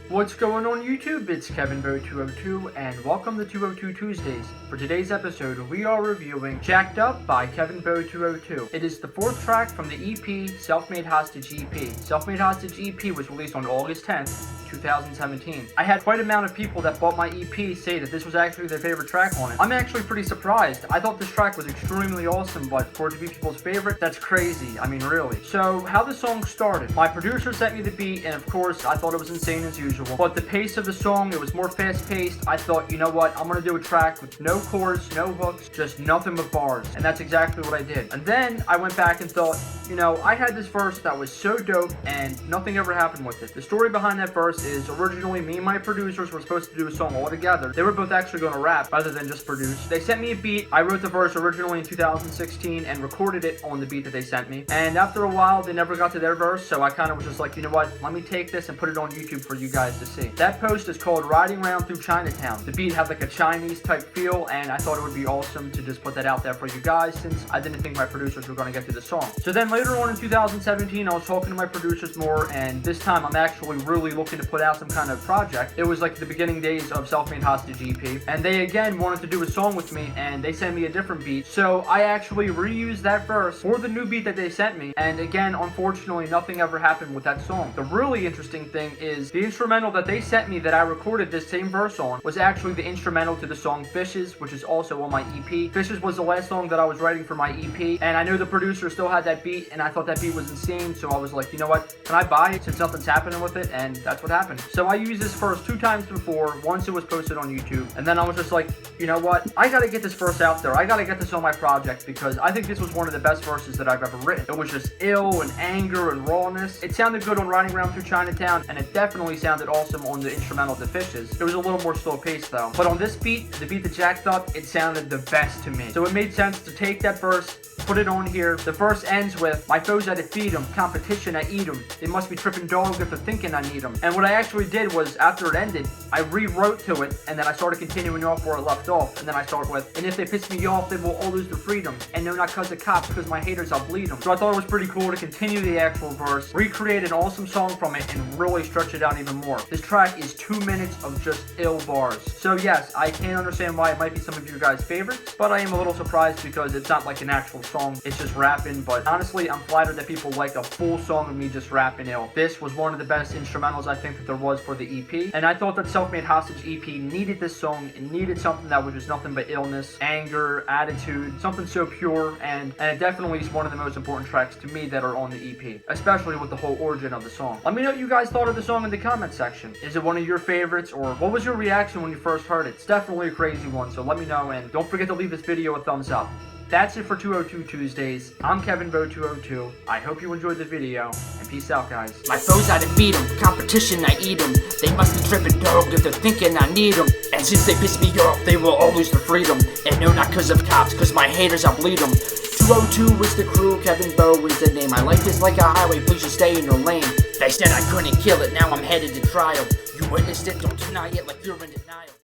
What's going on YouTube? It's KEVINBO202 and welcome to 202 Tuesdays. For today's episode, we are reviewing Jacked Up by KEVINBO202. It is the fourth track from the EP Self-Made Hostage EP. Self-Made Hostage EP was released on August 10th, 2017. I had quite an amount of people that bought my EP say that this was actually their favorite track on it. I'm actually pretty surprised. I thought this track was extremely awesome, but for it to be people's favorite, that's crazy. I mean, really. So, how the song started. My producer sent me the beat, and of course, I thought it was insane as usual. But the pace of the song, it was more fast-paced. I thought, you know what, I'm gonna do a track with no chords, no hooks, just nothing but bars. And that's exactly what I did. And then I went back and thought, you know, I had this verse that was so dope and nothing ever happened with it. The story behind that verse is originally me and my producers were supposed to do a song all together. They were both actually going to rap rather than just produce. They sent me a beat. I wrote the verse originally in 2016 and recorded it on the beat that they sent me. And after a while, they never got to their verse, so I kind of was just like, you know what, let me take this and put it on YouTube for you guys to see. That post is called Riding Around Through Chinatown. The beat had like a Chinese type feel, and I thought it would be awesome to just put that out there for you guys since I didn't think my producers were going to get to the song. So then later on in 2017, I was talking to my producers more, and this time I'm actually really looking to put out some kind of project. It was like the beginning days of Self-Made Hostage EP, and they again wanted to do a song with me, and they sent me a different beat. So I actually reused that verse for the new beat that they sent me, and again, unfortunately, nothing ever happened with that song. The really interesting thing is the instrumental that they sent me that I recorded this same verse on was actually the instrumental to the song Fishes, which is also on my EP. Fishes was the last song that I was writing for my EP, and I know the producer still had that beat, and I thought that beat was insane, so I was like, you know what, can I buy it since nothing's happening with it? And that's what happened. So I used this verse 2 times before. Once it was posted on YouTube, and then I was just like, you know what, I gotta get this verse out there. I gotta get this on my project because I think this was one of the best verses that I've ever written. It was just ill and anger and rawness. It sounded good on Riding Around Through Chinatown, and it definitely sounded awesome on the instrumental The Fishes. It was a little more slow paced though. But on this beat, the beat that Jacked Up, it sounded the best to me. So it made sense to take that verse, put it on here. The verse ends with, my foes I defeat them, competition I eat them. They must be tripping dog if they're thinking I need them. And what I actually did was, after it ended, I rewrote to it, and then I started continuing off where it left off. And then I start with, and if they piss me off, they will all lose their freedom. And no, not cause of cops, cause my haters, I'll bleed them. So I thought it was pretty cool to continue the actual verse, recreate an awesome song from it, and really stretch it out even more. This track is 2 minutes of just ill bars. So yes, I can understand why it might be some of you guys' favorites, but I am a little surprised because it's not like an actual song, it's just rapping. But honestly, I'm flattered that people like a full song of me just rapping ill. This was one of the best instrumentals I think that there was for the EP, and I thought that Self-Made Hostage EP needed this song. It needed something that was just nothing but illness, anger, attitude, something so pure, and it definitely is one of the most important tracks to me that are on the EP, especially with the whole origin of the song. Let me know what you guys thought of the song in the comment section. Is it one of your favorites, or what was your reaction when you first heard it? It's definitely a crazy one, so let me know, and don't forget to leave this video a thumbs up. That's it for 202 Tuesdays. I'm KEVINBO202. I hope you enjoyed the video, and peace out, guys. My foes I defeat them, competition I eat them. They must be tripping dog if they're thinking I need them. And since they piss me off, they will all lose their freedom. And no, not cause of cops, cause my haters I'll bleed them. 202 is the crew, Kevin Bo is the name. My life is like a highway, please just stay in your lane. They said I couldn't kill it, now I'm headed to trial. You witnessed it, don't deny it like you're in denial.